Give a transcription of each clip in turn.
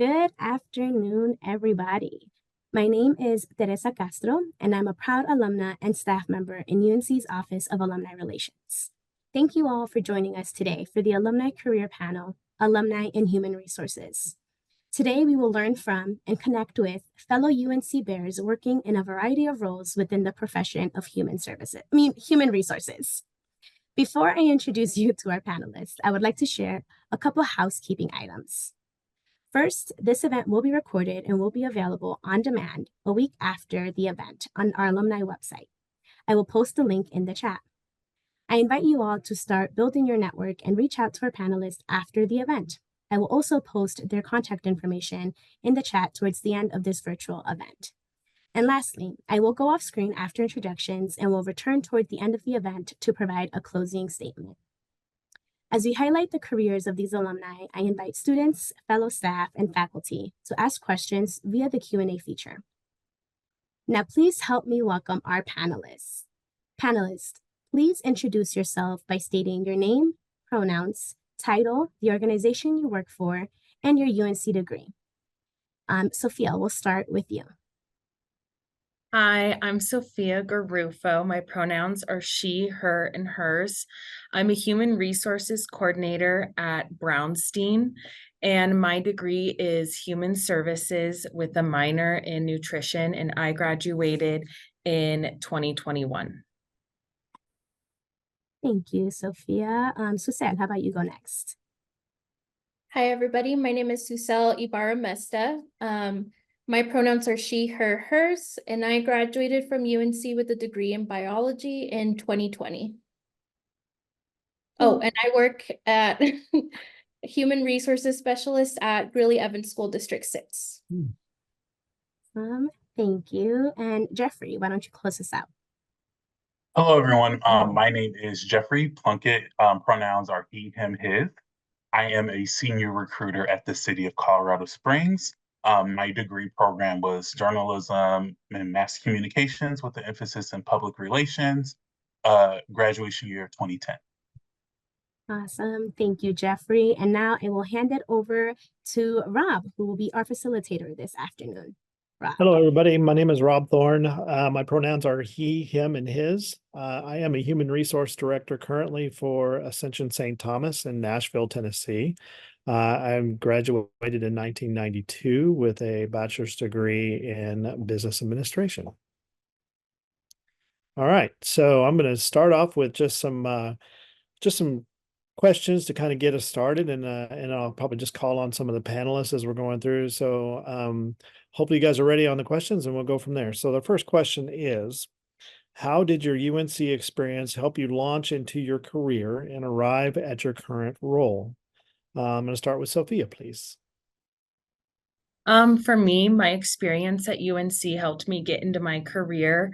Good afternoon, everybody. My name is Teresa Castro, and I'm a proud alumna and staff member in UNC's Office of Alumni Relations. Thank you all for joining us today for the Alumni Career Panel, Alumni in Human Resources. Today, we will learn from and connect with fellow UNC Bears working in a variety of roles within the profession of human resources. Before I introduce you to our panelists, I would like to share a couple housekeeping items. First, this event will be recorded and will be available on demand a week after the event on our alumni website. I will post the link in the chat. I invite you all to start building your network and reach out to our panelists after the event. I will also post their contact information in the chat towards the end of this virtual event. And lastly, I will go off screen after introductions and will return toward the end of the event to provide a closing statement. As we highlight the careers of these alumni, I invite students, fellow staff, and faculty to ask questions via the Q&A feature. Now, please help me welcome our panelists. Panelists, please introduce yourself by stating your name, pronouns, title, the organization you work for, and your UNC degree. Sophia, we'll start with you. Hi, I'm Sophia Garufo. My pronouns are she, her, and hers. I'm a human resources coordinator at Brownstein, and my degree is human services with a minor in nutrition, and I graduated in 2021. Thank you, Sophia. Susel, how about you go next? Hi, everybody. My name is Susel Ibarra Mesta. My pronouns are she, her, hers, and I graduated from UNC with a degree in biology in 2020. Oh, and I work at Human Resources Specialist at Greeley Evans School District 6. Thank you. And Jeffrey, why don't you close us out? Hello, everyone. My name is Jeffrey Plunkett. Pronouns are he, him, his. I am a senior recruiter at the City of Colorado Springs. My degree program was journalism and mass communications with an emphasis in public relations, graduation year 2010. Awesome. Thank you, Jeffrey. And now I will hand it over to Rob, who will be our facilitator this afternoon. Rob. Hello, everybody. My name is Rob Thorne. My pronouns are he, him, and his. I am a human resource director currently for Ascension St. Thomas in Nashville, Tennessee. I'm graduated in 1992 with a bachelor's degree in business administration. All right, so I'm going to start off with just some questions to kind of get us started, and I'll probably just call on some of the panelists as we're going through. So hopefully you guys are ready on the questions, and we'll go from there. So the first question is, how did your UNC experience help you launch into your career and arrive at your current role? I'm going to start with Sophia, please. For me, my experience at UNC helped me get into my career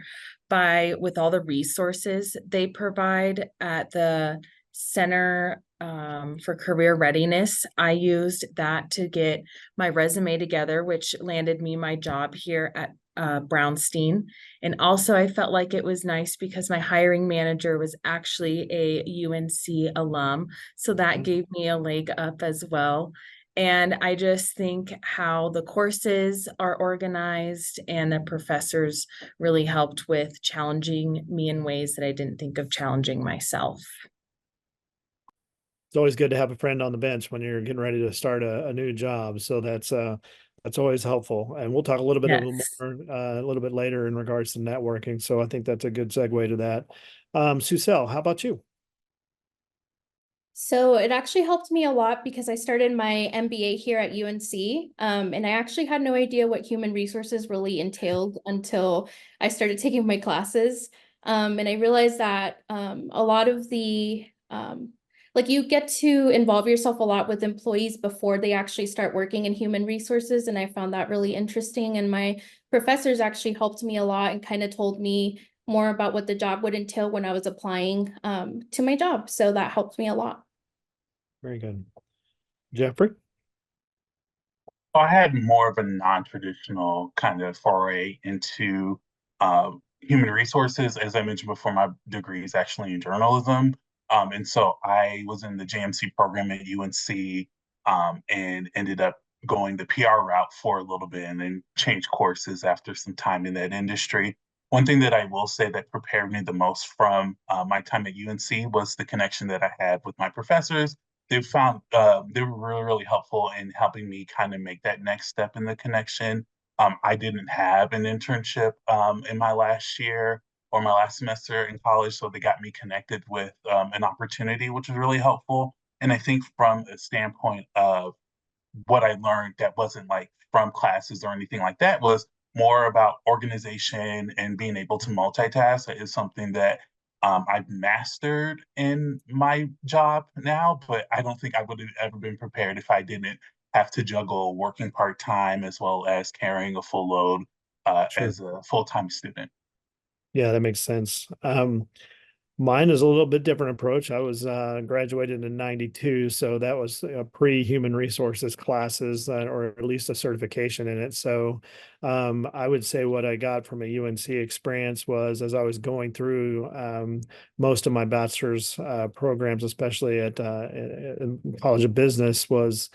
with all the resources they provide at the Center for Career Readiness. I used that to get my resume together, which landed me my job here at Brownstein. And also I felt like it was nice because my hiring manager was actually a UNC alum. So that gave me a leg up as well. And I just think how the courses are organized and the professors really helped with challenging me in ways that I didn't think of challenging myself. It's always good to have a friend on the bench when you're getting ready to start a new job. So that's always helpful. And we'll talk a little bit more a little bit later in regards to networking. So I think that's a good segue to that. Susel, how about you? So it actually helped me a lot because I started my MBA here at UNC, and I actually had no idea what human resources really entailed until I started taking my classes. And I realized that a lot of the like you get to involve yourself a lot with employees before they actually start working in human resources. And I found that really interesting. And my professors actually helped me a lot and kind of told me more about what the job would entail when I was applying to my job. So that helped me a lot. Very good. Jeffrey? I had more of a non-traditional kind of foray into human resources. As I mentioned before, my degree is actually in journalism. And so I was in the JMC program at UNC and ended up going the PR route for a little bit and then changed courses after some time in that industry. One thing that I will say that prepared me the most from my time at UNC was the connection that I had with my professors. They were really, really helpful in helping me kind of make that next step in the connection. I didn't have an internship in my last year or my last semester in college, so they got me connected with an opportunity, which was really helpful. And I think from a standpoint of what I learned that wasn't like from classes or anything like that was more about organization and being able to multitask. That is something that I've mastered in my job now, but I don't think I would have ever been prepared if I didn't have to juggle working part time as well as carrying a full load Sure. as a full time student. Yeah, that makes sense. Mine is a little bit different approach. I was graduated in 92, so that was pre-human resources classes, or at least a certification in it. So I would say what I got from a UNC experience was, as I was going through most of my bachelor's programs, especially at in College of Business, was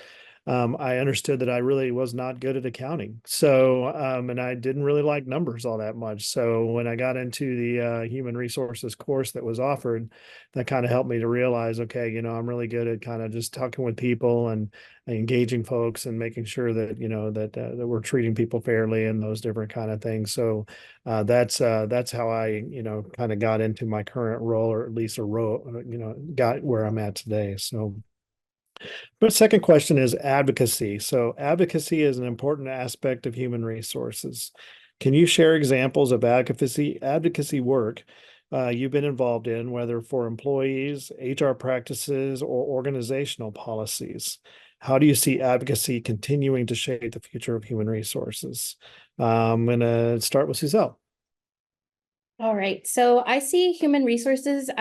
I understood that I really was not good at accounting. So, and I didn't really like numbers all that much. So when I got into the human resources course that was offered, that kind of helped me to realize, okay, I'm really good at kind of just talking with people and engaging folks and making sure that, that we're treating people fairly and those different kind of things. So that's how I, kind of got into my current role, or at least a role, got where I'm at today. So. But second question is advocacy. So advocacy is an important aspect of human resources. Can you share examples of advocacy work you've been involved in, whether for employees, HR practices, or organizational policies? How do you see advocacy continuing to shape the future of human resources? I'm going to start with Suzelle. All right, so I see human resources,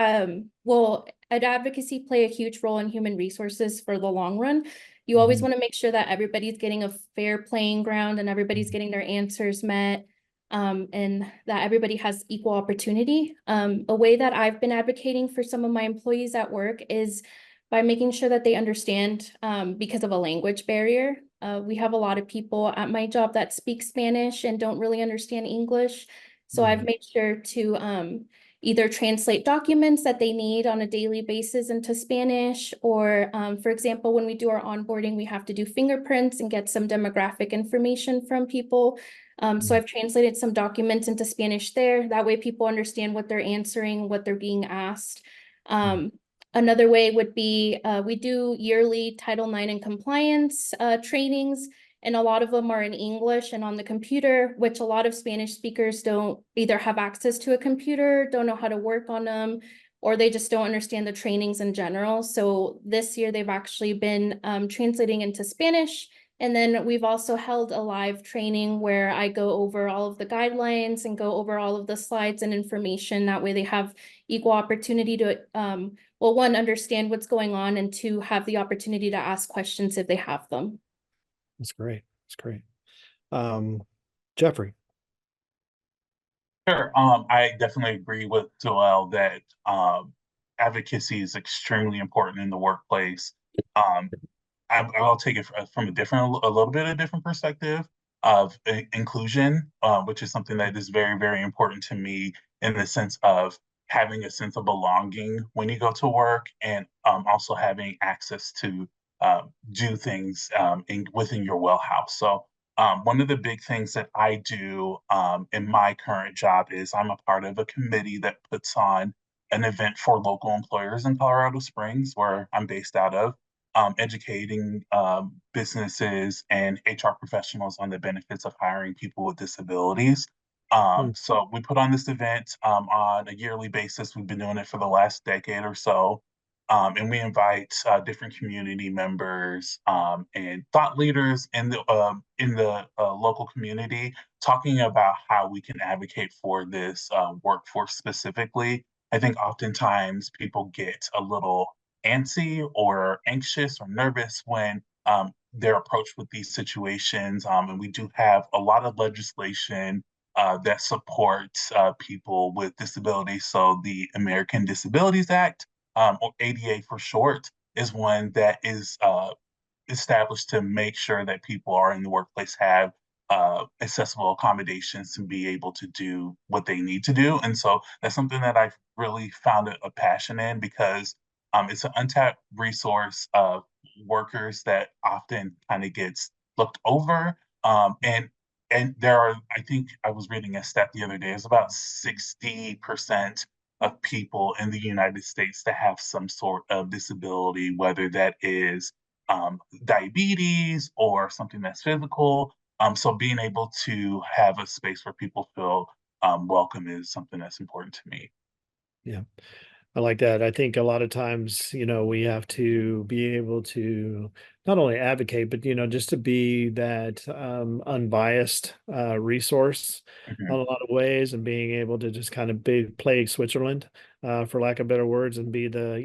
advocacy play a huge role in human resources for the long run. You always want to make sure that everybody's getting a fair playing ground and everybody's getting their answers met, and that everybody has equal opportunity. A way that I've been advocating for some of my employees at work is by making sure that they understand, because of a language barrier. We have a lot of people at my job that speak Spanish and don't really understand English. So I've made sure to either translate documents that they need on a daily basis into Spanish, or for example, when we do our onboarding, we have to do fingerprints and get some demographic information from people. So I've translated some documents into Spanish there. That way people understand what they're answering, what they're being asked. Another way would be we do yearly Title IX and compliance trainings. And a lot of them are in English and on the computer, which a lot of Spanish speakers don't either have access to a computer, don't know how to work on them, or they just don't understand the trainings in general. So this year they've actually been translating into Spanish. And then we've also held a live training where I go over all of the guidelines and go over all of the slides and information. That way they have equal opportunity to, well, one, understand what's going on, and two, have the opportunity to ask questions if they have them. That's great. That's great. Jeffrey. Sure. I definitely agree with Joel that advocacy is extremely important in the workplace. I'll take it from a little bit of different perspective of inclusion, which is something that is very, very important to me in the sense of having a sense of belonging when you go to work, and also having access to do things within your wellhouse. So one of the big things that I do in my current job is I'm a part of a committee that puts on an event for local employers in Colorado Springs, where I'm based out of, educating businesses and HR professionals on the benefits of hiring people with disabilities. So we put on this event on a yearly basis. We've been doing it for the last decade or so. And we invite different community members and thought leaders in the local community, talking about how we can advocate for this workforce specifically. I think oftentimes people get a little antsy or anxious or nervous when they're approached with these situations. And we do have a lot of legislation that supports people with disabilities. So the American Disabilities Act, or ADA for short, is one that established to make sure that people are in the workplace have accessible accommodations to be able to do what they need to do. And so that's something that I've really found a passion in, because it's an untapped resource of workers that often kind of gets looked over. And there are, I think I was reading a stat the other day, it's about 60% of people in the United States that have some sort of disability, whether that is diabetes or something that's physical. So being able to have a space where people feel welcome is something that's important to me. Yeah. I like that. I think a lot of times, we have to be able to not only advocate, but, just to be that unbiased resource Mhm. in a lot of ways, and being able to just kind of play Switzerland, for lack of better words, and be the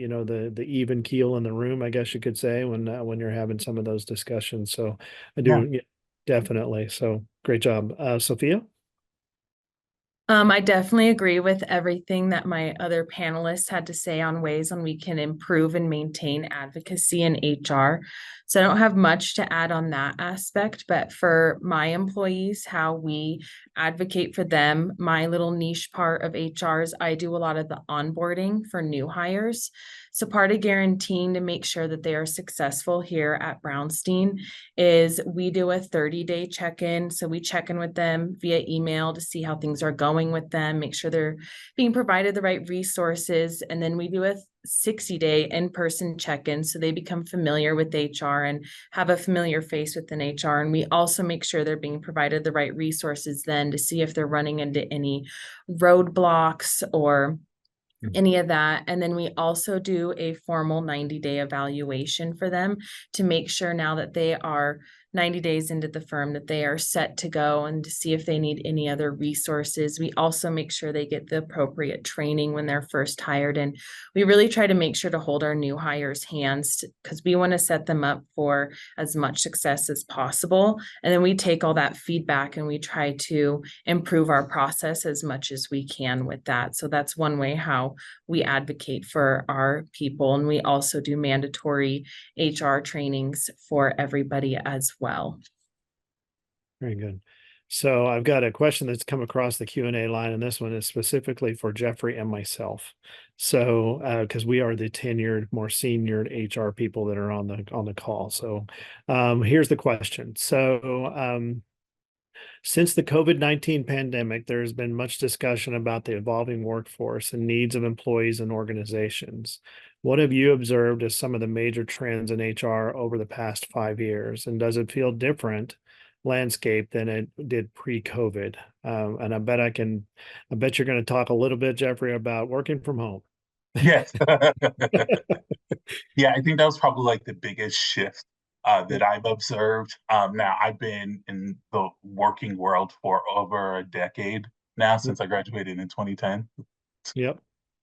even keel in the room, I guess you could say, when you're having some of those discussions. So I Yeah. do, yeah, definitely. So great job, Sophia. I definitely agree with everything that my other panelists had to say on ways on we can improve and maintain advocacy in HR. So I don't have much to add on that aspect, but for my employees, how we advocate for them, my little niche part of HR is I do a lot of the onboarding for new hires. So part of guaranteeing to make sure that they are successful here at Brownstein is we do a 30-day check-in. So we check in with them via email to see how things are going with them, make sure they're being provided the right resources. And then we do a 60-day in-person check-in so they become familiar with HR and have a familiar face within HR. And we also make sure they're being provided the right resources then to see if they're running into any roadblocks or any of that. And then we also do a formal 90-day evaluation for them to make sure now that they are 90 days into the firm that they are set to go, and to see if they need any other resources. We also make sure they get the appropriate training when they're first hired. And we really try to make sure to hold our new hires' hands, because we want to set them up for as much success as possible. And then we take all that feedback and we try to improve our process as much as we can with that. So that's one way how we advocate for our people. And we also do mandatory HR trainings for everybody as well. Very good. So I've got a question that's come across the Q&A line, and this one is specifically for Jeffrey and myself. So, because we are the tenured, more senior HR people that are on the call. So, here's the question. So, since the COVID-19 pandemic, there has been much discussion about the evolving workforce and needs of employees and organizations. What have you observed as some of the major trends in HR over the past 5 years? And does it feel different landscape than it did pre-COVID? And I bet you're going to talk a little bit, Jeffrey, about working from home. Yes. Yeah, I think that was probably like the biggest shift that I've observed. Now, I've been in the working world for over a decade now, since I graduated in 2010. Yep.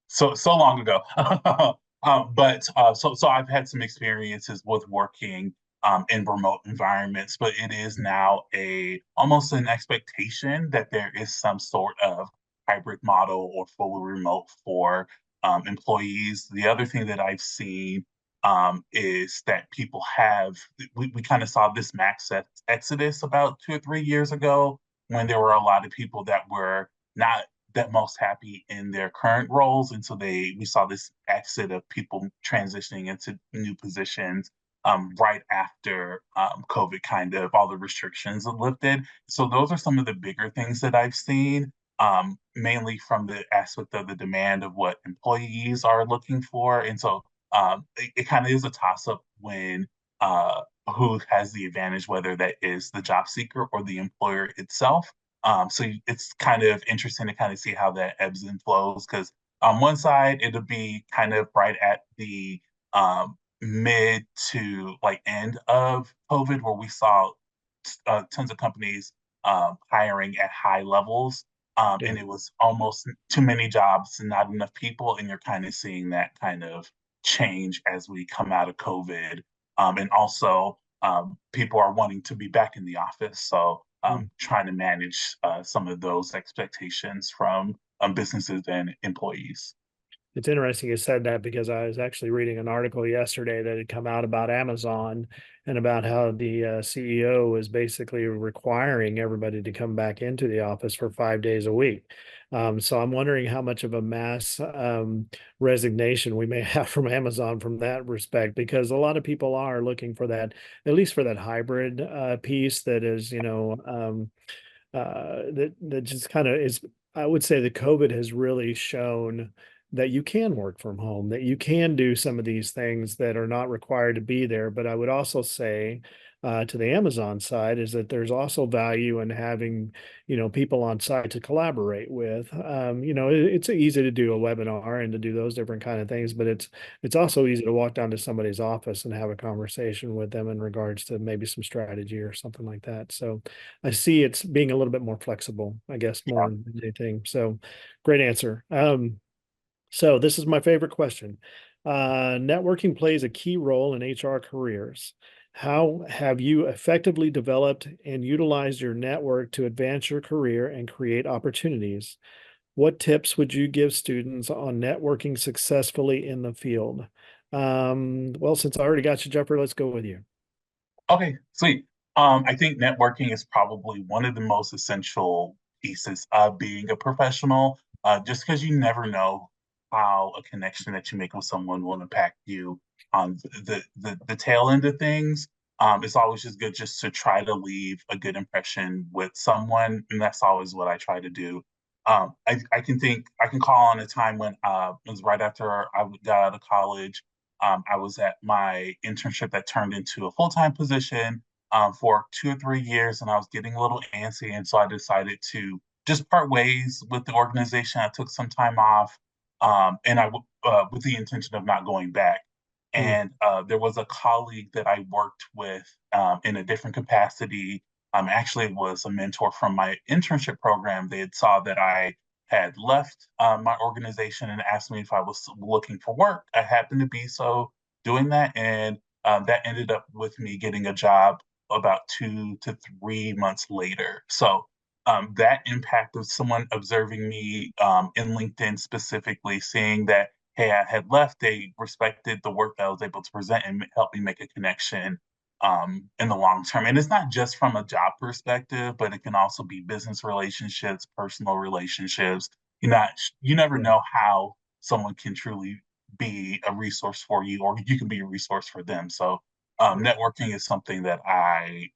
So long ago. So I've had some experiences with working in remote environments, but it is now a almost an expectation that there is some sort of hybrid model or fully remote for employees. The other thing that I've seen is that people have we kind of saw this exodus about 2 or 3 years ago, when there were a lot of people that were not that most happy in their current roles, and so we saw this exit of people transitioning into new positions right after COVID, kind of all the restrictions are lifted. So those are some of the bigger things that I've seen, mainly from the aspect of the demand of what employees are looking for. And so it kind of is a toss up when who has the advantage, whether that is the job seeker or the employer itself. So it's kind of interesting to kind of see how that ebbs and flows, because on one side it'll be kind of right at the mid to like end of COVID, where we saw tons of companies hiring at high levels. Yeah. And it was almost too many jobs and not enough people. And you're kind of seeing that kind of change as we come out of COVID. And also, people are wanting to be back in the office. So trying to manage some of those expectations from businesses and employees. It's interesting you said that because I was actually reading an article yesterday that had come out about Amazon and about how the CEO is basically requiring everybody to come back into the office for 5 days a week. So I'm wondering how much of a mass resignation we may have from Amazon from that respect, because a lot of people are looking for that, at least for that hybrid piece that is, that just kind of is. I would say that COVID has really shown that you can work from home, that you can do some of these things that are not required to be there. But I would also say to the Amazon side is that there's also value in having, people on site to collaborate with. It's easy to do a webinar and to do those different kind of things, but it's also easy to walk down to somebody's office and have a conversation with them in regards to maybe some strategy or something like that. So I see it's being a little bit more flexible, I guess, more than anything. So great answer. So this is my favorite question. Networking plays a key role in HR careers. How have you effectively developed and utilized your network to advance your career and create opportunities? What tips would you give students on networking successfully in the field? Well, since I already got you, Jeffrey, let's go with you. Okay, sweet. I think networking is probably one of the most essential pieces of being a professional, just because you never know how a connection that you make with someone will impact you on the tail end of things. It's always just good just to try to leave a good impression with someone, and that's always what I try to do. I can call on a time when it was right after I got out of college. I was at my internship that turned into a full-time position for 2 or 3 years, and I was getting a little antsy, and so I decided to just part ways with the organization. I took some time off, and with the intention of not going back. Mm. And there was a colleague that I worked with in a different capacity. Actually, was a mentor from my internship program. They had saw that I had left my organization and asked me if I was looking for work. I happened to be so doing that, and that ended up with me getting a job about 2 to 3 months later. So that impact of someone observing me in LinkedIn specifically, seeing that, hey, I had left, they respected the work that I was able to present and helped me make a connection in the long term. And it's not just from a job perspective, but it can also be business relationships, personal relationships. You never know how someone can truly be a resource for you, or you can be a resource for them. So networking is something that I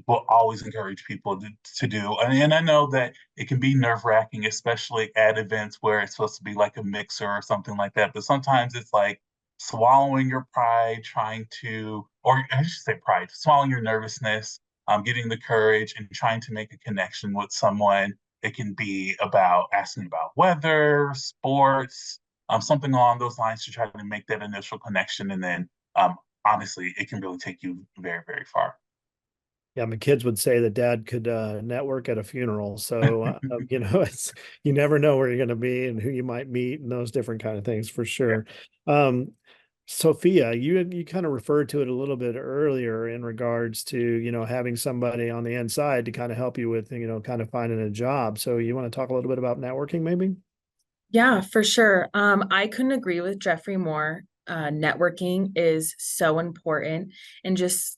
will always encourage people to do. And I know that it can be nerve wracking, especially at events where it's supposed to be like a mixer or something like that. But sometimes it's like swallowing your pride, or I should say pride, swallowing your nervousness, getting the courage and trying to make a connection with someone. It can be about asking about weather, sports, something along those lines to try to make that initial connection. And then honestly, it can really take you very, very far. Yeah, my kids would say that dad could network at a funeral. So, it's you never know where you're going to be and who you might meet and those different kind of things for sure. Um, Sophia, you kind of referred to it a little bit earlier in regards to, having somebody on the inside to kind of help you with, kind of finding a job. So you want to talk a little bit about networking maybe? Yeah, for sure. I couldn't agree with Jeffrey more. Networking is so important, and just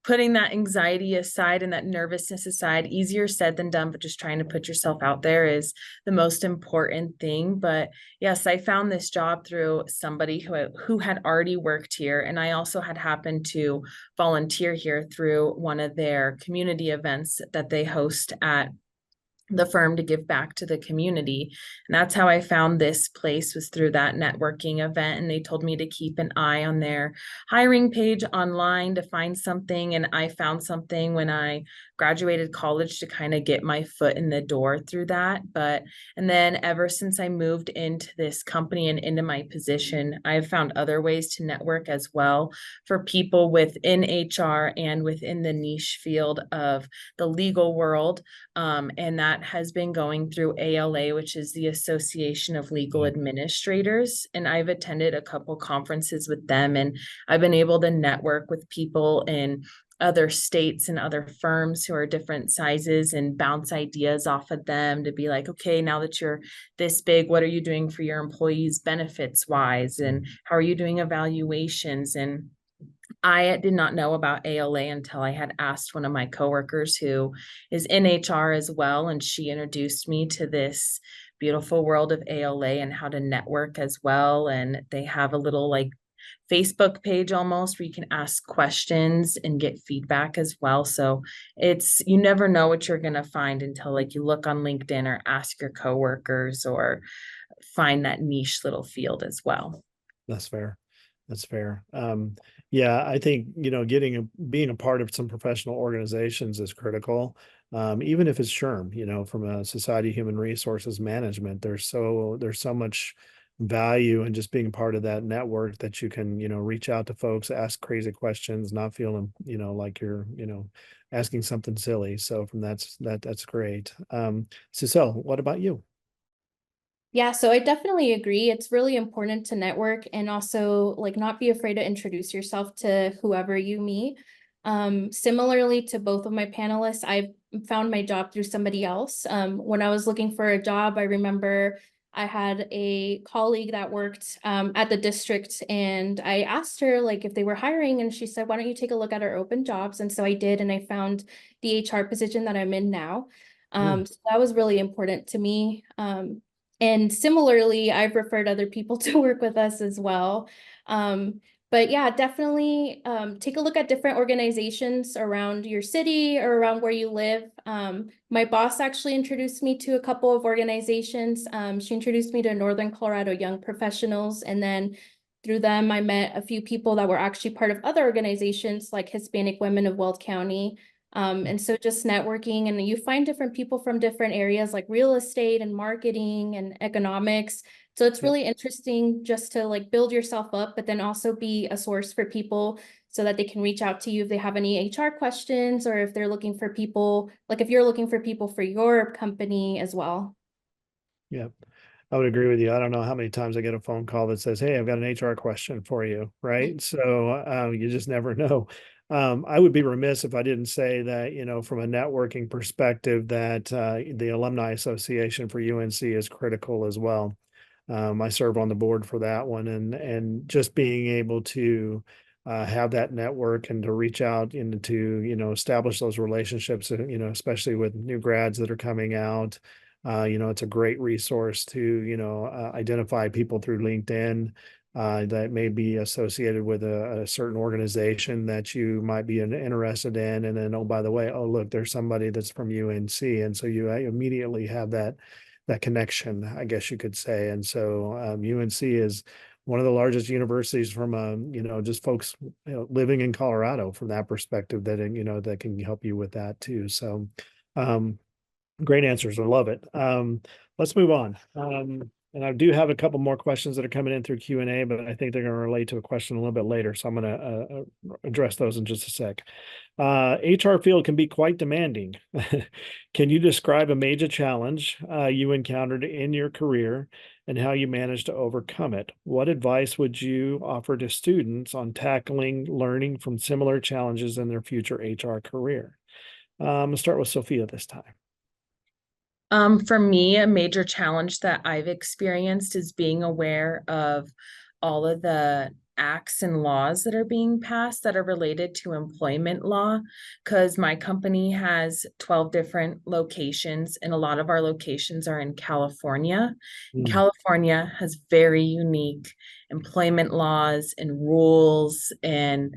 putting that anxiety aside and that nervousness aside, easier said than done, but just trying to put yourself out there is the most important thing. But yes, I found this job through somebody who had already worked here. And I also had happened to volunteer here through one of their community events that they host at the firm to give back to the community. And that's how I found this place, was through that networking event. And they told me to keep an eye on their hiring page online to find something. And I found something when I graduated college to kind of get my foot in the door through that. And then ever since I moved into this company and into my position, I've found other ways to network as well for people within HR and within the niche field of the legal world. And that has been going through ALA, which is the Association of Legal Administrators. And I've attended a couple conferences with them, and I've been able to network with people in other states and other firms who are different sizes and bounce ideas off of them to be like, okay, now that you're this big, what are you doing for your employees benefits wise? And how are you doing evaluations? And I did not know about ALA until I had asked one of my coworkers who is in HR as well. And she introduced me to this beautiful world of ALA and how to network as well. And they have a little like Facebook page almost where you can ask questions and get feedback as well. So you never know what you're going to find until like you look on LinkedIn or ask your coworkers or find that niche little field as well. That's fair. That's fair. Yeah, I think, being a part of some professional organizations is critical. Even if it's SHRM, from a Society of Human Resources Management, there's so much value in just being part of that network that you can, reach out to folks, ask crazy questions, not feeling, like you're, asking something silly. So that's great. Cecile, what about you? Yeah, so I definitely agree. It's really important to network and also like not be afraid to introduce yourself to whoever you meet. Similarly to both of my panelists, I found my job through somebody else. When I was looking for a job, I remember I had a colleague that worked at the district, and I asked her like if they were hiring, and she said, "Why don't you take a look at our open jobs?" And so I did, and I found the HR position that I'm in now. So that was really important to me. And similarly, I've referred other people to work with us as well. But yeah, definitely take a look at different organizations around your city or around where you live. My boss actually introduced me to a couple of organizations. She introduced me to Northern Colorado Young Professionals, and then through them, I met a few people that were actually part of other organizations like Hispanic Women of Weld County. And so just networking, and you find different people from different areas like real estate and marketing and economics. So it's really interesting just to like build yourself up, but then also be a source for people so that they can reach out to you if they have any HR questions, or if they're looking for people, like if you're looking for people for your company as well. Yeah. I would agree with you. I don't know how many times I get a phone call that says, "Hey, I've got an HR question for you," right? So you just never know. I would be remiss if I didn't say that, from a networking perspective, that the Alumni Association for UNC is critical as well. I serve on the board for that one, and just being able to have that network and to reach out and to establish those relationships, especially with new grads that are coming out. It's a great resource to, identify people through LinkedIn that may be associated with a certain organization that you might be interested in. And then, oh, by the way, oh, look, there's somebody that's from UNC. And so you immediately have that connection, I guess you could say. And so UNC is one of the largest universities from, just folks living in Colorado from that perspective that, that can help you with that too. So, great answers. I love it. Let's move on. And I do have a couple more questions that are coming in through Q&A, but I think they're going to relate to a question a little bit later. So I'm going to address those in just a sec. HR field can be quite demanding. Can you describe a major challenge you encountered in your career and how you managed to overcome it? What advice would you offer to students on tackling learning from similar challenges in their future HR career? I'm going to start with Sophia this time. For me, a major challenge that I've experienced is being aware of all of the acts and laws that are being passed that are related to employment law, because my company has 12 different locations, and a lot of our locations are in California. California has very unique employment laws and rules and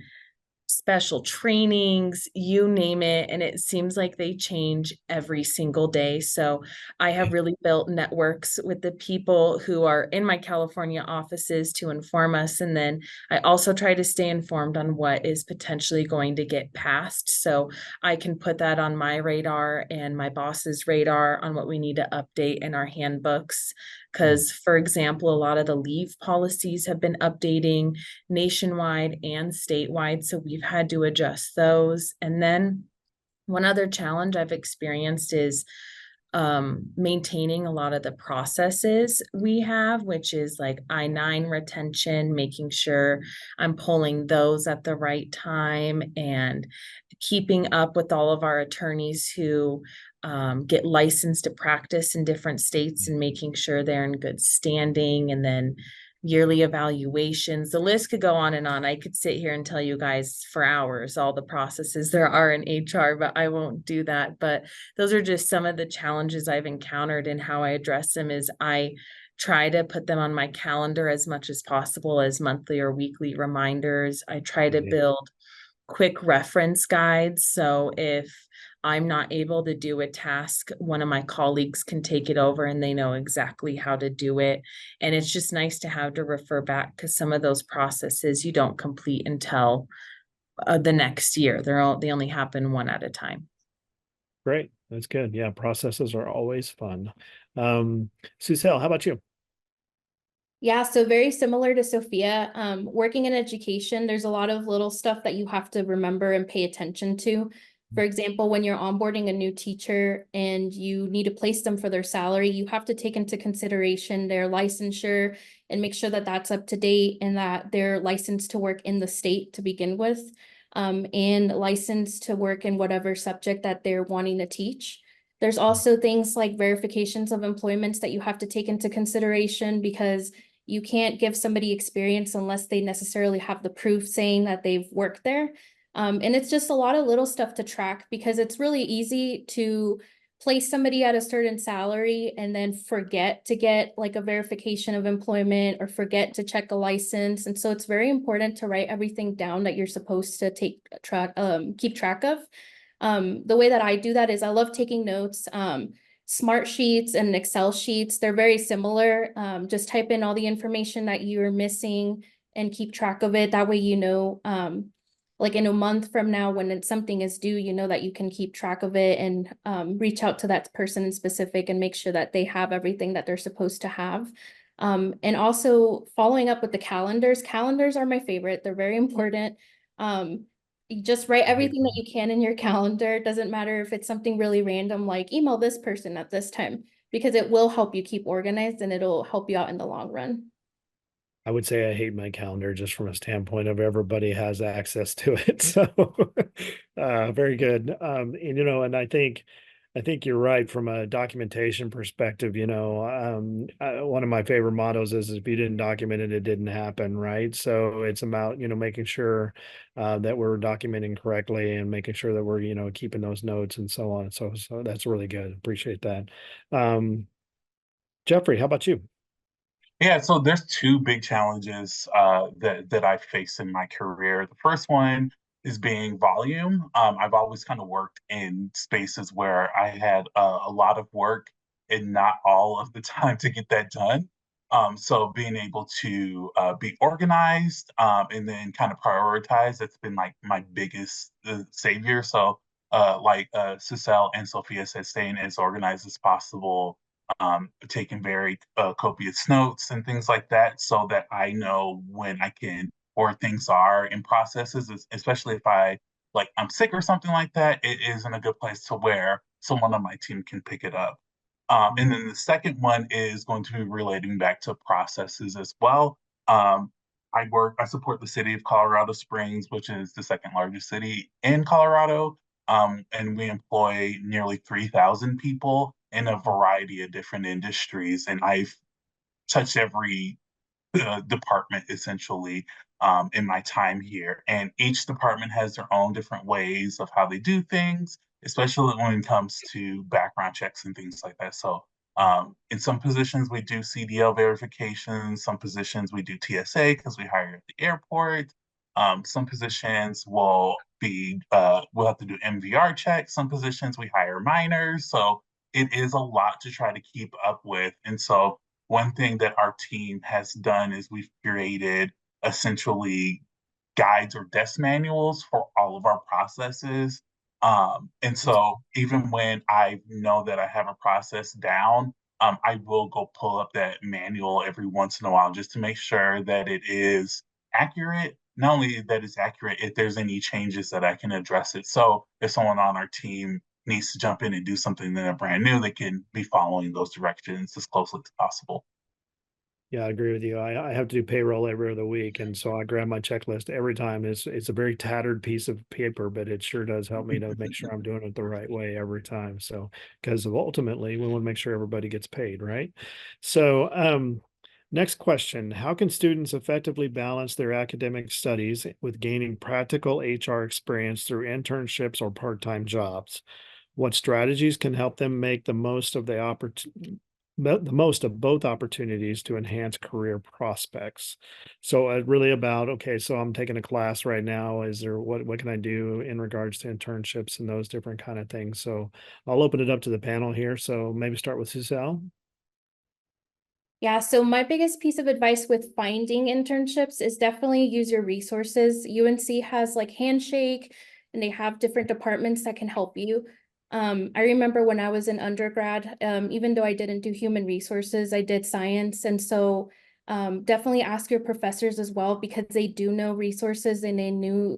special trainings, you name it. And it seems like they change every single day. So I have really built networks with the people who are in my California offices to inform us. And then I also try to stay informed on what is potentially going to get passed. So I can put that on my radar and my boss's radar on what we need to update in our handbooks. Because, for example, a lot of the leave policies have been updating nationwide and statewide. So we've had to adjust those. And then one other challenge I've experienced is maintaining a lot of the processes we have, which is like I-9 retention, making sure I'm pulling those at the right time, and keeping up with all of our attorneys who get licensed to practice in different states and making sure they're in good standing, and then yearly evaluations. The list could go on and on. I could sit here and tell you guys for hours all the processes there are in HR, but I won't do that. But those are just some of the challenges I've encountered, and how I address them is I try to put them on my calendar as much as possible as monthly or weekly reminders. I try to build quick reference guides. So if I'm not able to do a task, one of my colleagues can take it over and they know exactly how to do it. And it's just nice to have to refer back, because some of those processes you don't complete until the next year. They only happen one at a time. Great. That's good. Yeah, processes are always fun. Susel, how about you? Yeah, so very similar to Sophia, working in education, there's a lot of little stuff that you have to remember and pay attention to. For example, when you're onboarding a new teacher and you need to place them for their salary, you have to take into consideration their licensure and make sure that that's up to date and that they're licensed to work in the state to begin with, and licensed to work in whatever subject that they're wanting to teach. There's also things like verifications of employments that you have to take into consideration, because you can't give somebody experience unless they necessarily have the proof saying that they've worked there. And it's just a lot of little stuff to track, because it's really easy to place somebody at a certain salary and then forget to get like a verification of employment or forget to check a license. And so it's very important to write everything down that you're supposed to keep track of. The way that I do that is I love taking notes. Smart sheets and Excel sheets, they're very similar. Just type in all the information that you're missing and keep track of it. That way, you know, like in a month from now, when something is due, you know that you can keep track of it and reach out to that person in specific and make sure that they have everything that they're supposed to have. And also following up with the calendars. Calendars are my favorite. They're very important. You just write everything that you can in your calendar. It doesn't matter if it's something really random, like email this person at this time, because it will help you keep organized and it'll help you out in the long run. I would say I hate my calendar just from a standpoint of everybody has access to it. So very good. And and I think you're right from a documentation perspective. One of my favorite mottos is if you didn't document it, it didn't happen, right? So it's about, making sure that we're documenting correctly and making sure that we're, keeping those notes and so on. So that's really good. Appreciate that. Jeffrey, how about you? Yeah, so there's two big challenges that I face in my career. The first one is being volume. I've always kind of worked in spaces where I had a lot of work and not all of the time to get that done. So being able to be organized and then kind of prioritize, that's been like my biggest savior. So Cecile and Sophia said, staying as organized as possible, taking very copious notes and things like that so that I know when I can, or things are in processes, especially if I'm sick or something like that, it is in a good place to where someone on my team can pick it up. And then the second one is going to be relating back to processes as well. I support the city of Colorado Springs, which is the second largest city in Colorado. And we employ nearly 3,000 people in a variety of different industries. And I've touched every department essentially in my time here. And each department has their own different ways of how they do things, especially when it comes to background checks and things like that. So in some positions, we do CDL verifications. Some positions we do TSA because we hire at the airport. Some positions we'll have to do MVR checks. Some positions we hire minors. So it is a lot to try to keep up with. And so one thing that our team has done is we've created essentially guides or desk manuals for all of our processes. And so even when I know that I have a process down, I will go pull up that manual every once in a while just to make sure that it is accurate. Not only that it's accurate, if there's any changes that I can address it. So if someone on our team needs to jump in and do something that are brand new, they can be following those directions as closely as possible. Yeah, I agree with you. I have to do payroll every other week, and so I grab my checklist every time. It's a very tattered piece of paper, but it sure does help me to make sure I'm doing it the right way every time. So, because ultimately we want to make sure everybody gets paid, right? So, next question: how can students effectively balance their academic studies with gaining practical HR experience through internships or part-time jobs? What strategies can help them make the most of both opportunities to enhance career prospects? So really about, okay, so I'm taking a class right now. Is there what can I do in regards to internships and those different kind of things? So I'll open it up to the panel here. So maybe start with Susel. Yeah, so my biggest piece of advice with finding internships is definitely use your resources. UNC has like Handshake and they have different departments that can help you. I remember when I was in undergrad, even though I didn't do human resources, I did science. And so definitely ask your professors as well, because they do know resources and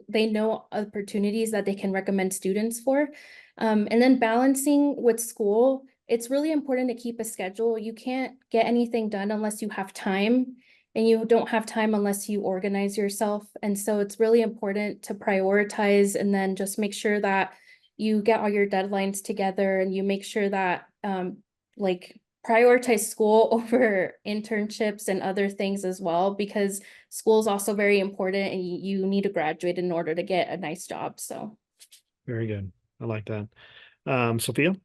they know opportunities that they can recommend students for. And then balancing with school, it's really important to keep a schedule. You can't get anything done unless you have time, and you don't have time unless you organize yourself. And so it's really important to prioritize and then just make sure that you get all your deadlines together and you make sure that like prioritize school over internships and other things as well, because school is also very important and you need to graduate in order to get a nice job. So Very good. I like that. Sophia?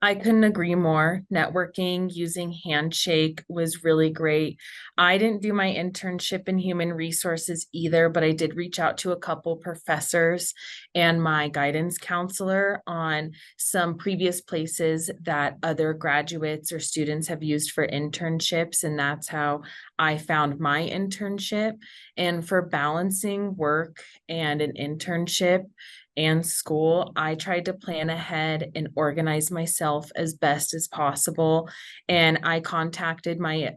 I couldn't agree more. Networking using Handshake was really great. I didn't do my internship in human resources either, but I did reach out to a couple professors and my guidance counselor on some previous places that other graduates or students have used for internships. And that's how I found my internship. And for balancing work and an internship and school, I tried to plan ahead and organize myself as best as possible. And I contacted my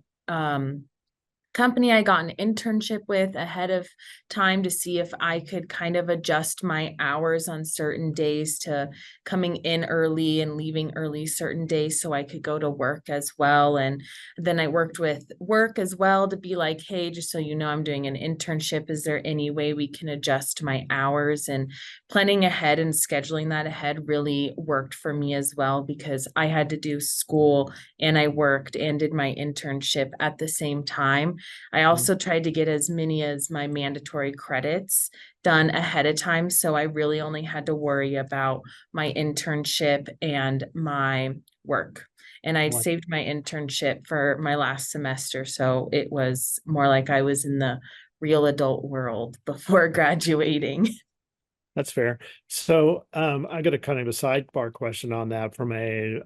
company I got an internship with ahead of time to see if I could kind of adjust my hours on certain days to coming in early and leaving early certain days so I could go to work as well. And then I worked with work as well to be like, hey, just so you know, I'm doing an internship. Is there any way we can adjust my hours? And planning ahead and scheduling that ahead really worked for me as well, because I had to do school and I worked and did my internship at the same time. I also tried to get as many as my mandatory credits done ahead of time. So I really only had to worry about my internship and my work. And I'd saved my internship for my last semester. So it was more like I was in the real adult world before graduating. That's fair. So I got a kind of a sidebar question on that from a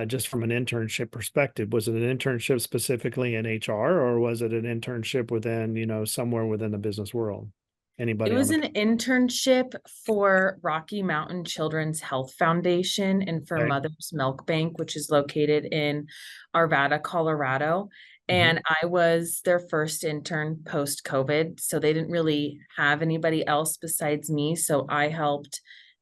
just from an internship perspective. Was it an internship specifically in HR, or was it an internship within, somewhere within the business world? It Anybody on was the an internship for Rocky Mountain Children's Health Foundation and for Okay. Mother's Milk Bank, which is located in Arvada, Colorado. And I was their first intern post-COVID. So they didn't really have anybody else besides me. So I helped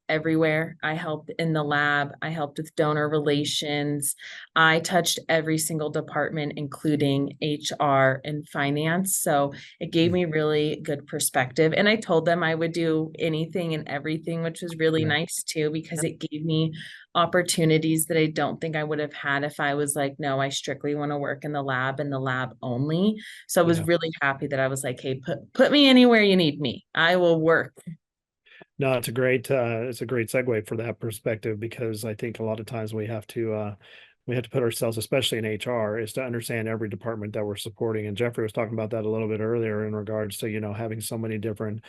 everywhere. I helped in the lab. I helped with donor relations. I touched every single department, including HR and finance. So it gave me really good perspective. And I told them I would do anything and everything, which was really Yeah. nice too, because it gave me opportunities that I don't think I would have had if I was like, no, I strictly want to work in the lab and the lab only. So I was Yeah. really happy that I was like, hey, put me anywhere you need me. I will work. No, it's a great segue for that perspective, because I think a lot of times we have to put ourselves, especially in HR, is to understand every department that we're supporting. And Jeffrey was talking about that a little bit earlier in regards to, having so many different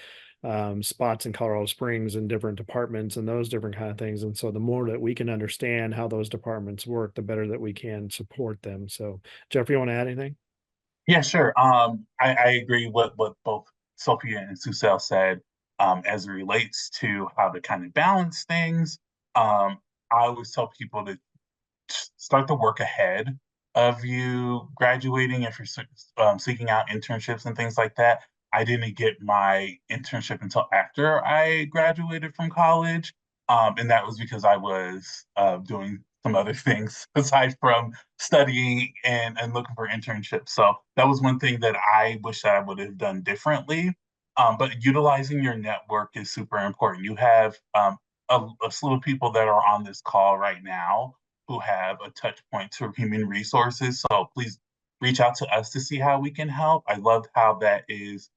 spots in Colorado Springs and different departments and those different kind of things. And so the more that we can understand how those departments work, the better that we can support them. So Jeffrey, you want to add anything? Yeah, sure. I agree with what both Sophia and Susel said, as it relates to how to kind of balance things. I always tell people to start the work ahead of you graduating if you're seeking out internships and things like that. I didn't get my internship until after I graduated from college. And that was because I was doing some other things aside from studying and looking for internships. So that was one thing that I wish that I would have done differently. But utilizing your network is super important. You have a slew of people that are on this call right now who have a touch point to human resources. So please reach out to us to see how we can help. I love how that is.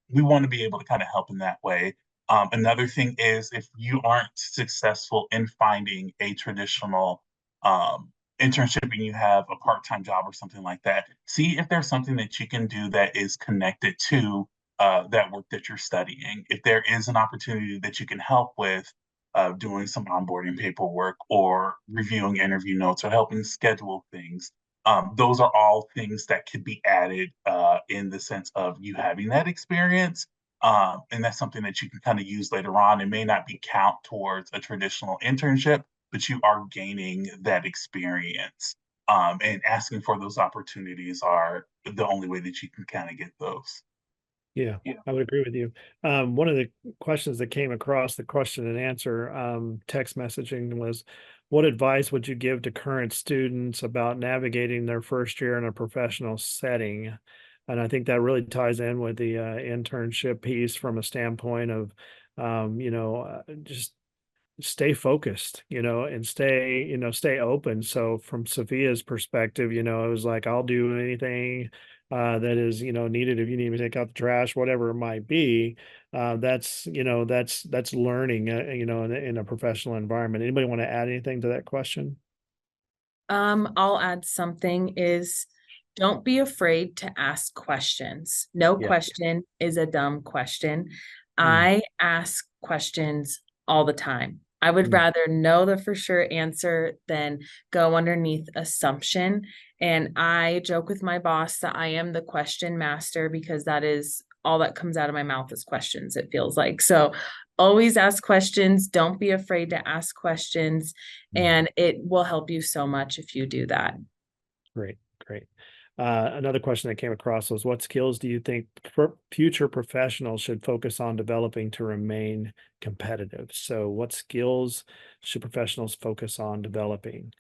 We want to be able to kind of help in that way. Another thing is if you aren't successful in finding a traditional internship and you have a part-time job or something like that, see if there's something that you can do that is connected to that work that you're studying. If there is an opportunity that you can help with doing some onboarding paperwork or reviewing interview notes or helping schedule things, those are all things that could be added in the sense of you having that experience. And that's something that you can kind of use later on. It may not be count towards a traditional internship, but you are gaining that experience. And asking for those opportunities are the only way that you can kind of get those. Yeah, I would agree with you. One of the questions that came across the question and answer text messaging was, what advice would you give to current students about navigating their first year in a professional setting? And I think that really ties in with the internship piece from a standpoint of, just stay focused, and stay open. So from Sophia's perspective, it was like, I'll do anything that is, needed. If you need me to take out the trash, whatever it might be, that's learning, in a professional environment. Anybody want to add anything to that question? I'll add something is don't be afraid to ask questions. No Yeah. question is a dumb question. Mm, I ask questions all the time. I would mm, rather know the for sure answer than go underneath assumption. And I joke with my boss that I am the question master because that is all that comes out of my mouth is questions, it feels like. So always ask questions. Don't be afraid to ask questions. And it will help you so much if you do that. Great, great. Another question that came across was, what skills do you think future professionals should focus on developing to remain competitive? So what skills should professionals focus on developing?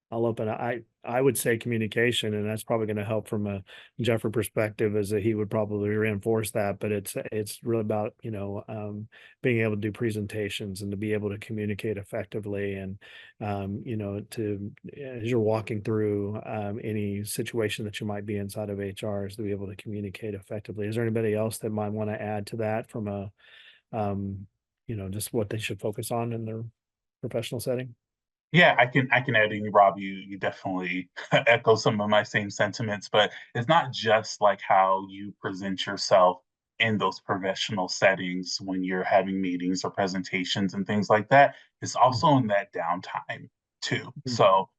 I'll open. I would say communication, and that's probably going to help from a Jeffrey perspective, as that he would probably reinforce that. But it's really about being able to do presentations and to be able to communicate effectively, and to as you're walking through any situation that you might be inside of HR, is to be able to communicate effectively. Is there anybody else that might want to add to that from a just what they should focus on in their professional setting? Yeah, I can add in, Rob. You definitely echo some of my same sentiments, but it's not just like how you present yourself in those professional settings when you're having meetings or presentations and things like that. It's also in that downtime too. Mhm. So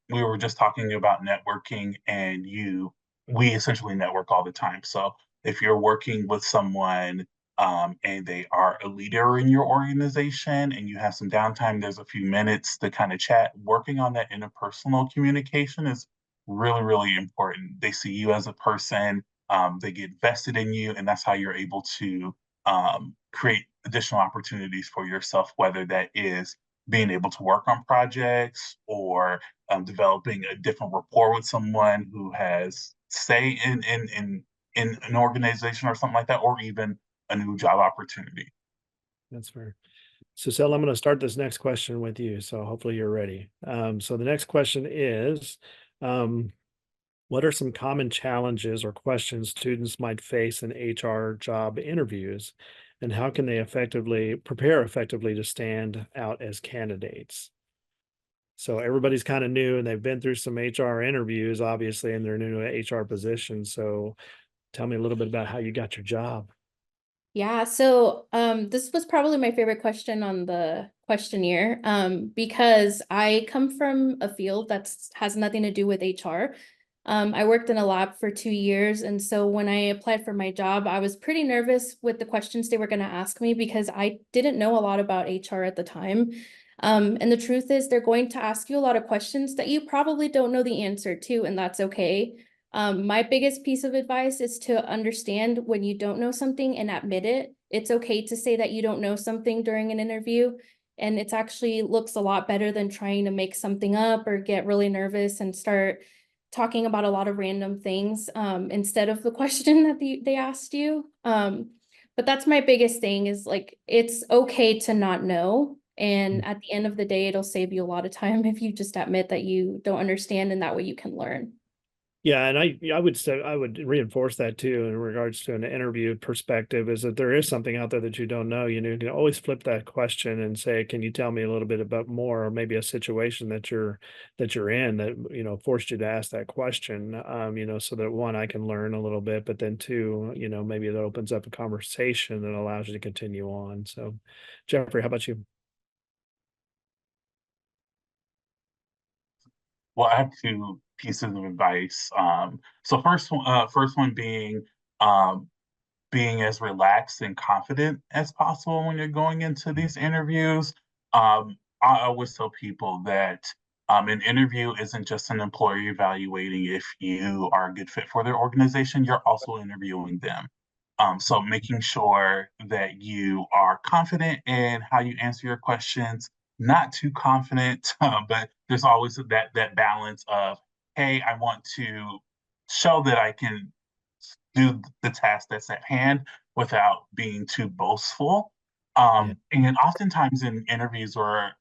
we were just talking about networking, and we essentially network all the time. So if you're working with someone and they are a leader in your organization and you have some downtime, there's a few minutes to kind of chat. Working on that interpersonal communication is really, really important. They see you as a person, they get vested in you, and that's how you're able to create additional opportunities for yourself, whether that is being able to work on projects or developing a different rapport with someone who has say in an organization or something like that, or even a new job opportunity. That's fair. So, Sel, I'm going to start this next question with you. So, hopefully, you're ready. So, the next question is, um, what are some common challenges or questions students might face in HR job interviews, and how can they prepare effectively to stand out as candidates? So, everybody's kind of new and they've been through some HR interviews, obviously, and they're new to HR positions. So, tell me a little bit about how you got your job. Yeah, so this was probably my favorite question on the questionnaire because I come from a field that has nothing to do with HR. I worked in a lab for 2 years, and so when I applied for my job, I was pretty nervous with the questions they were going to ask me because I didn't know a lot about HR at the time. And the truth is, they're going to ask you a lot of questions that you probably don't know the answer to, and that's okay. My biggest piece of advice is to understand when you don't know something and admit it. It's okay to say that you don't know something during an interview, and it's actually looks a lot better than trying to make something up or get really nervous and start talking about a lot of random things instead of the question that they asked you. But that's my biggest thing is like, it's okay to not know. And at the end of the day, it'll save you a lot of time if you just admit that you don't understand, and that way you can learn. Yeah, and I would say I would reinforce that too in regards to an interview perspective is that there is something out there that you don't know. You can always flip that question and say, "Can you tell me a little bit about more, or maybe a situation that you're in that forced you to ask that question?" So that one, I can learn a little bit, but then two, maybe it opens up a conversation that allows you to continue on. So, Jeffrey, how about you? Well, I have two pieces of advice. So first one um, being as relaxed and confident as possible when you're going into these interviews. I always tell people that an interview isn't just an employer evaluating if you are a good fit for their organization, you're also interviewing them. So making sure that you are confident in how you answer your questions, not too confident, but there's always that balance of, hey, I want to show that I can do the task that's at hand without being too boastful. Yeah. And oftentimes in interviews or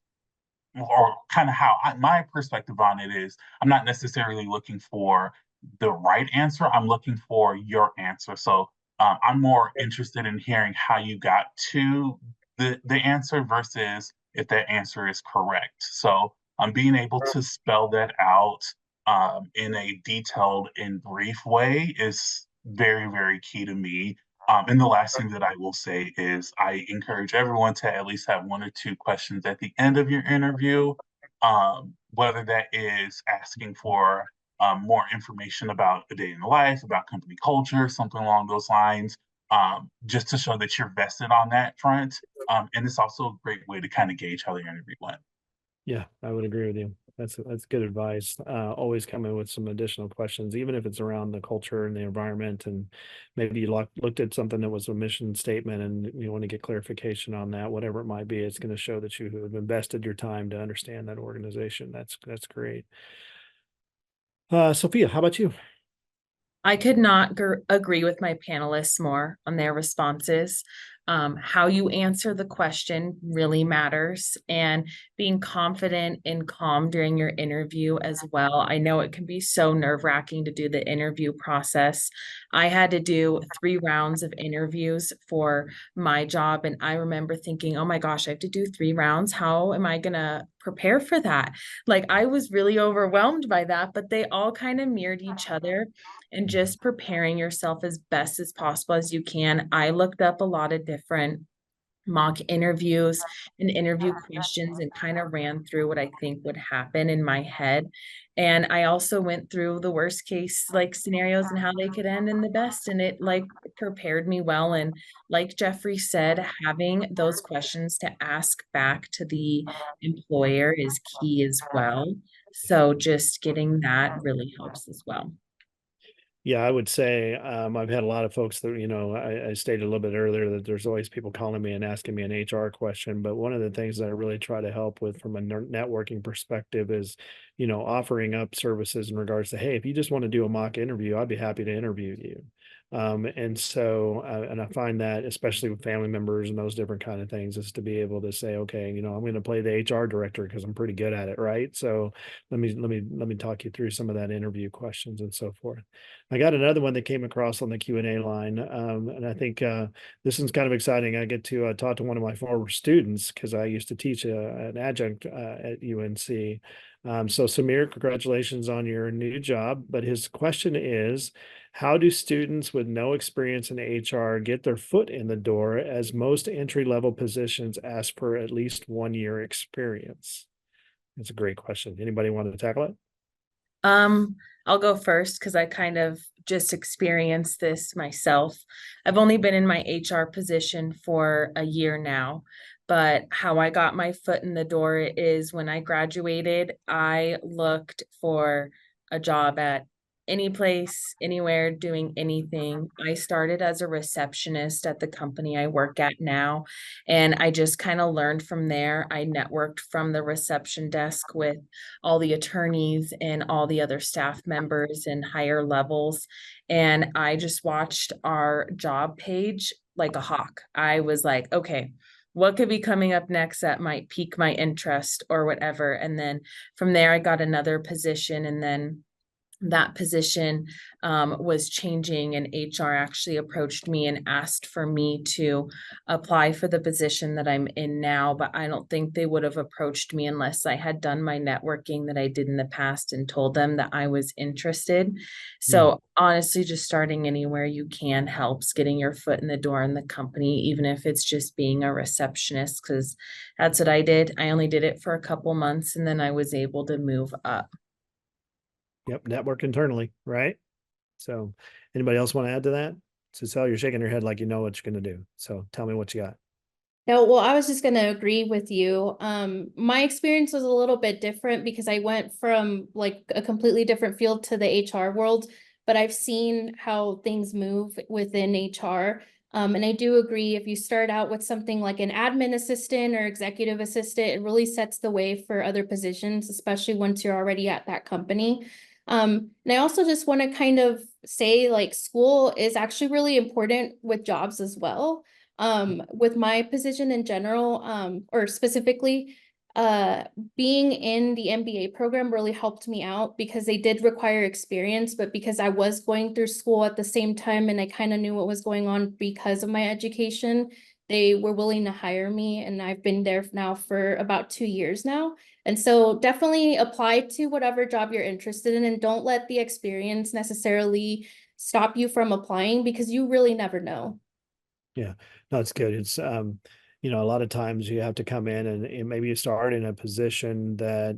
kind of my perspective on it is, I'm not necessarily looking for the right answer. I'm looking for your answer. So I'm more interested in hearing how you got to the answer versus if that answer is correct. So being able to spell that out in a detailed and brief way is very, very key to me. And the last thing that I will say is I encourage everyone to at least have one or two questions at the end of your interview, whether that is asking for more information about a day in the life, about company culture, something along those lines, just to show that you're vested on that front. And it's also a great way to kind of gauge how the interview went. Yeah, I would agree with you. That's good advice. Always come in with some additional questions, even if it's around the culture and the environment, and maybe you looked at something that was a mission statement, and you want to get clarification on that. Whatever it might be, it's going to show that you have invested your time to understand that organization. That's great. Sophia, how about you? I could not agree with my panelists more on their responses. How you answer the question really matters, and being confident and calm during your interview as well. I know it can be so nerve-wracking to do the interview process. I had to do 3 rounds of interviews for my job, and I remember thinking, oh my gosh, I have to do 3 rounds. How am I gonna prepare for that? Like, I was really overwhelmed by that, but they all kind of mirrored each other, and just preparing yourself as best as possible as you can. I looked up a lot of different mock interviews and interview questions and kind of ran through what I think would happen in my head. And I also went through the worst case like scenarios and how they could end in the best. And it like prepared me well. And like Jeffrey said, having those questions to ask back to the employer is key as well. So just getting that really helps as well. Yeah, I would say I've had a lot of folks that, I stated a little bit earlier that there's always people calling me and asking me an HR question. But one of the things that I really try to help with from a networking perspective is, offering up services in regards to, hey, if you just want to do a mock interview, I'd be happy to interview you. And I find that especially with family members and those different kind of things is to be able to say, okay, I'm going to play the HR director because I'm pretty good at it, right? So let me talk you through some of that interview questions and so forth. I got another one that came across on the Q&A line, and I think this is kind of exciting. I get to talk to one of my former students because I used to teach an adjunct at UNC. So Samir, congratulations on your new job. But his question is, how do students with no experience in HR get their foot in the door, as most entry-level positions ask for at least 1 year experience? That's a great question. Anybody want to tackle it? I'll go first because I kind of just experienced this myself. I've only been in my HR position for a year now, but how I got my foot in the door is when I graduated, I looked for a job at any place, anywhere, doing anything. I started as a receptionist at the company I work at now, and I just kind of learned from there. I networked from the reception desk with all the attorneys and all the other staff members and higher levels. And I just watched our job page like a hawk. I was like, okay, what could be coming up next that might pique my interest or whatever. And then from there, I got another position, and then that position was changing, and HR actually approached me and asked for me to apply for the position that I'm in now. But I don't think they would have approached me unless I had done my networking that I did in the past and told them that I was interested. So honestly, just starting anywhere you can helps getting your foot in the door in the company, even if it's just being a receptionist, because that's what I did. I only did it for a couple months, and then I was able to move up. Yep, network internally, right? So anybody else want to add to that? Cecile, you're shaking your head like you know what you're going to do. So tell me what you got. No, well, I was just going to agree with you. My experience was a little bit different because I went from like a completely different field to the HR world, but I've seen how things move within HR. And I do agree, if you start out with something like an admin assistant or executive assistant, it really sets the way for other positions, especially once you're already at that company. And I also just want to kind of say, like, school is actually really important with jobs as well. With my position in general, or specifically, being in the MBA program really helped me out because they did require experience, but because I was going through school at the same time and I kind of knew what was going on because of my education, they were willing to hire me, and I've been there now for about 2 years now. And so definitely apply to whatever job you're interested in, and don't let the experience necessarily stop you from applying, because you really never know. Yeah, no, it's good. It's you know, a lot of times you have to come in and maybe you start in a position that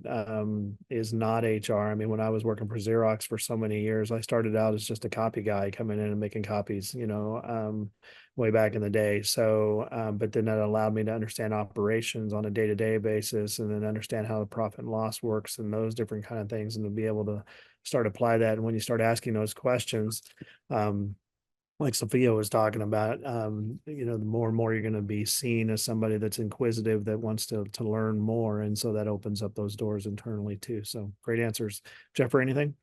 is not HR. I mean, when I was working for Xerox for so many years, I started out as just a copy guy coming in and making copies, you know, way back in the day. So, but then that allowed me to understand operations on a day-to-day basis, and then understand how the profit and loss works and those different kind of things, and to be able to start apply that. And when you start asking those questions, like Sophia was talking about, you know, the more and more you're going to be seen as somebody that's inquisitive, that wants to learn more. And so that opens up those doors internally too. So great answers. Jeff, or anything?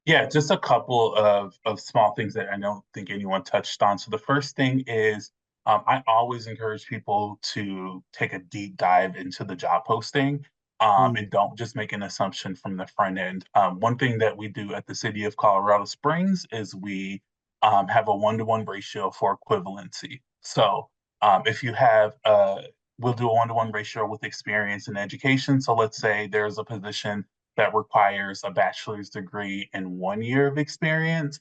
Yeah, just a couple of small things that I don't think anyone touched on. So the first thing is I always encourage people to take a deep dive into the job posting, and don't just make an assumption from the front end. One thing that we do at the City of Colorado Springs is we have a 1-to-1 ratio for equivalency. So if you have, we'll do a 1-to-1 ratio with experience in education. So let's say there's a position that requires a bachelor's degree and 1 year of experience.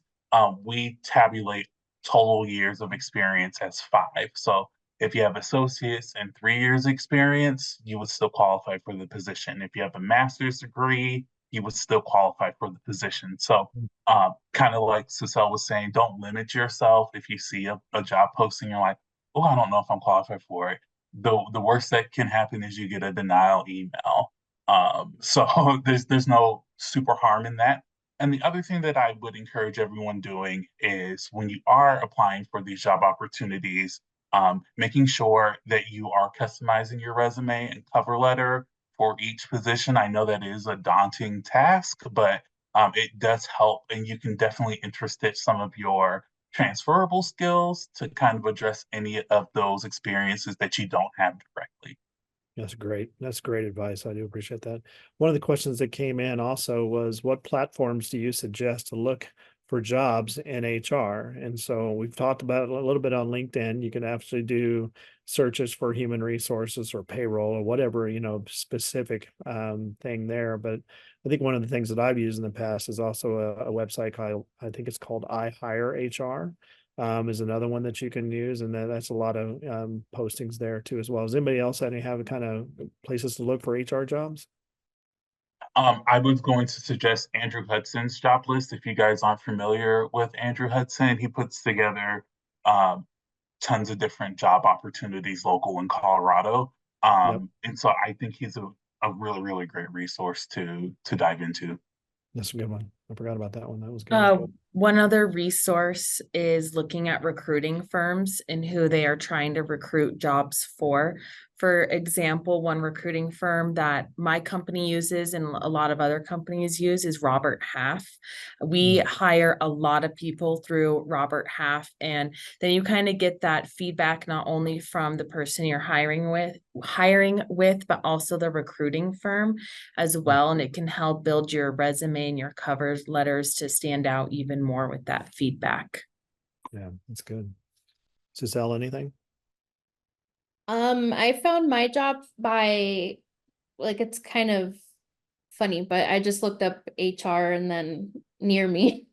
We tabulate total years of experience as 5. So if you have associates and 3 years experience, you would still qualify for the position. If you have a master's degree, you would still qualify for the position. So kind of like Cecile was saying, don't limit yourself. If you see a job posting, you're like, oh, I don't know if I'm qualified for it. The worst that can happen is you get a denial email. So there's no super harm in that. And the other thing that I would encourage everyone doing is, when you are applying for these job opportunities, making sure that you are customizing your resume and cover letter for each position. I know that is a daunting task, but it does help, and you can definitely interstitch some of your transferable skills to kind of address any of those experiences that you don't have directly. That's great. That's great advice. I do appreciate that. One of the questions that came in also was, what platforms do you suggest to look for jobs in HR? And so we've talked about it a little bit on LinkedIn. You can actually do searches for human resources or payroll or whatever, you know, specific thing there. But I think one of the things that I've used in the past is also a website called, I think it's called I Hire HR. Is another one that you can use, and that's a lot of postings there too as well. Does anybody else have kind of places to look for HR jobs? I was going to suggest Andrew Hudson's job list. If you guys aren't familiar with Andrew Hudson, he puts together um, tons of different job opportunities local in Colorado. Yep, And so I think he's a really, really great resource to dive into. that's a good one. I forgot about that one. That was good. One other resource is looking at recruiting firms and who they are trying to recruit jobs for. For example, one recruiting firm that my company uses and a lot of other companies use is Robert Half. We hire a lot of people through Robert Half, and then you kind of get that feedback not only from the person you're hiring with, but also the recruiting firm as well. And it can help build your resume and your cover letters to stand out even more with that feedback. Yeah, that's good. Giselle, anything? I found my job by, like, it's kind of funny, but I just looked up HR and then near me.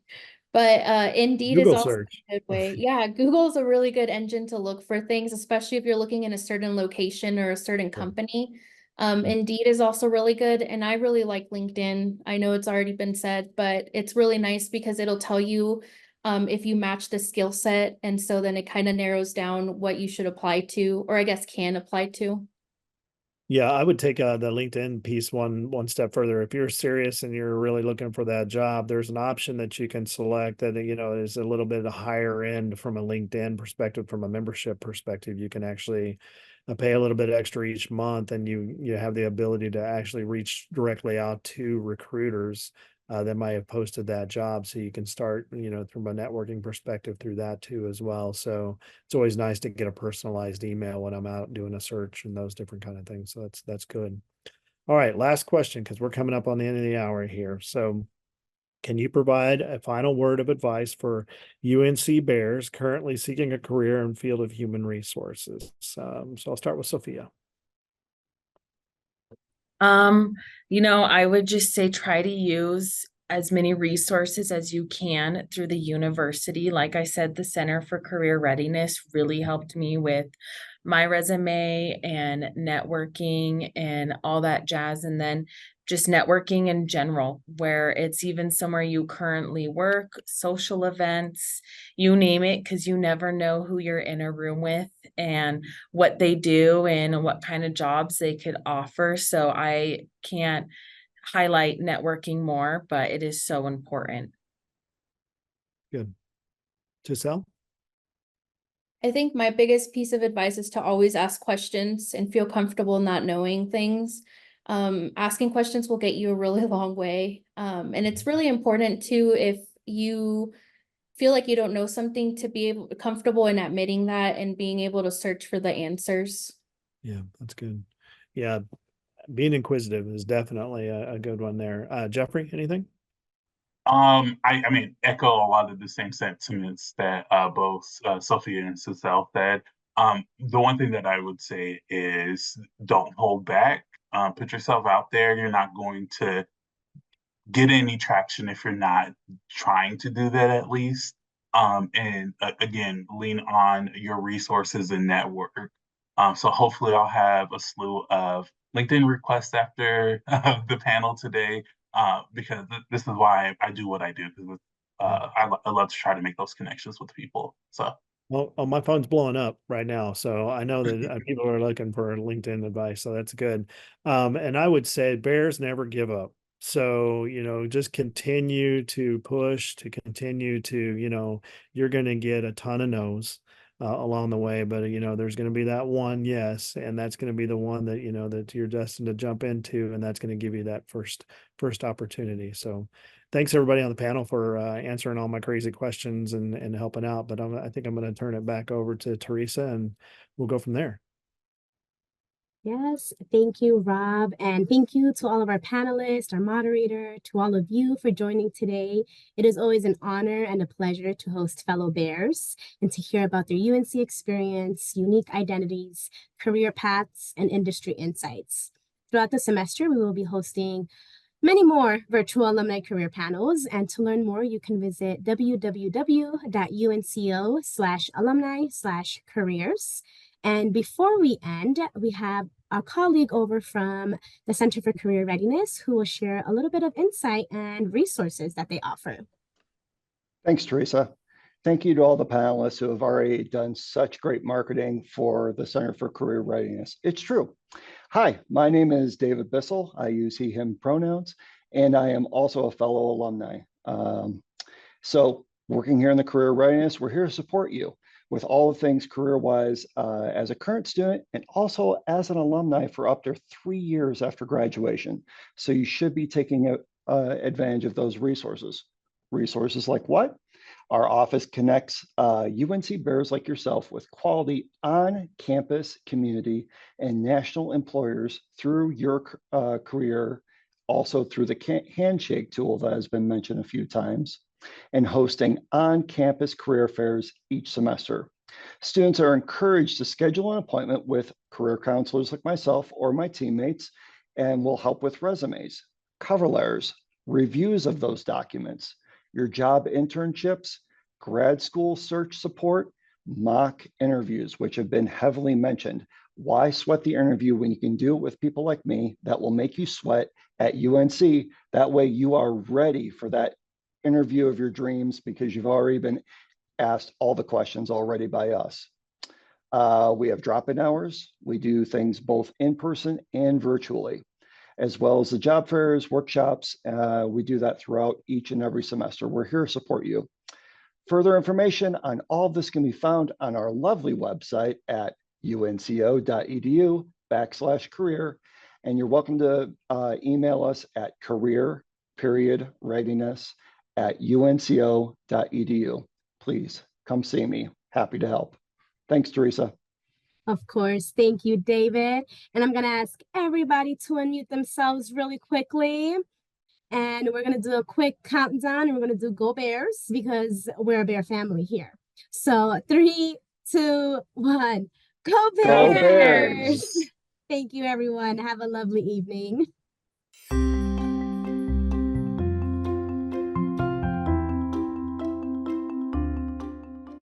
But Indeed is Google also search. a good way. Yeah, Google's a really good engine to look for things, especially if you're looking in a certain location or a certain company. Indeed is also really good, and I really like LinkedIn. I know it's already been said, but it's really nice because it'll tell you if you match the skill set, and so then it kind of narrows down what you should apply to, or I guess can apply to. Yeah, I would take the LinkedIn piece one step further. If you're serious and you're really looking for that job, there's an option that you can select that is a little bit higher end from a LinkedIn perspective, from a membership perspective. You can actually pay a little bit extra each month, and you have the ability to actually reach directly out to recruiters that might have posted that job. So you can start, from a networking perspective through that too as well. So it's always nice to get a personalized email when I'm out doing a search and those different kind of things. So that's good. All right, last question, because we're coming up on the end of the hour here. So can you provide a final word of advice for UNC Bears currently seeking a career in field of human resources? So I'll start with Sophia. I would just say try to use as many resources as you can through the university. Like I said, the Center for Career Readiness really helped me with my resume and networking and all that jazz. And then just networking in general, where it's even somewhere you currently work, social events, you name it, because you never know who you're in a room with and what they do and what kind of jobs they could offer. So I can't highlight networking more, but it is so important. Good. Giselle? I think my biggest piece of advice is to always ask questions and feel comfortable not knowing things. Asking questions will get you a really long way. And it's really important too, if you feel like you don't know something, to be comfortable in admitting that and being able to search for the answers. Yeah, that's good. Yeah, being inquisitive is definitely a good one there. Jeffrey, anything? I mean, echo a lot of the same sentiments that both Sophia and Giselle said. The one thing that I would say is don't hold back. Put yourself out there. You're not going to get any traction if you're not trying to do that at least. And again, lean on your resources and network. So hopefully I'll have a slew of LinkedIn requests after the panel today, because this is why I do what I do, because I love to try to make those connections with people. So Well, my phone's blowing up right now, so I know that people are looking for LinkedIn advice, so that's good. And I would say Bears never give up. So, just continue to push, to continue to, you're going to get a ton of no's along the way, but there's going to be that one yes, and that's going to be the one that that you're destined to jump into, and that's going to give you that first opportunity. So, thanks everybody on the panel for answering all my crazy questions and helping out. But I think I'm going to turn it back over to Teresa, and we'll go from there. Yes, thank you, Rob. And thank you to all of our panelists, our moderator, to all of you for joining today. It is always an honor and a pleasure to host fellow Bears and to hear about their UNC experience, unique identities, career paths, and industry insights. Throughout the semester, we will be hosting many more virtual alumni career panels. And to learn more, you can visit www.unco/alumni/careers. And before we end, we have a colleague over from the Center for Career Readiness who will share a little bit of insight and resources that they offer. Thanks, Teresa. Thank you to all the panelists who have already done such great marketing for the Center for Career Readiness. It's true. Hi, my name is David Bissell. I use he, him pronouns, and I am also a fellow alumni. So working here in the career readiness, we're here to support you with all the things career-wise as a current student and also as an alumni for up to 3 years after graduation. So you should be taking advantage of those resources. Resources like what? Our office connects UNC Bears like yourself with quality on-campus community and national employers through your career, also through the handshake tool that has been mentioned a few times, and hosting on-campus career fairs each semester. Students are encouraged to schedule an appointment with career counselors like myself or my teammates, and we'll help with resumes, cover letters, reviews of those documents, your job internships, grad school search support, mock interviews, which have been heavily mentioned. Why sweat the interview when you can do it with people like me that will make you sweat at UNC? That way you are ready for that interview of your dreams because you've already been asked all the questions already by us. We have drop-in hours. We do things both in person and virtually, as well as the job fairs, workshops. We do that throughout each and every semester. We're here to support you. Further information on all of this can be found on our lovely website at unco.edu/career. And you're welcome to email us at career-readiness@unco.edu. Please come see me. Happy to help. Thanks, Teresa. Of course. Thank you, David. And I'm going to ask everybody to unmute themselves really quickly. And we're going to do a quick countdown and we're going to do Go Bears because we're a Bear family here. So 3, 2, 1. Go Bears! Go Bears! Thank you, everyone. Have a lovely evening.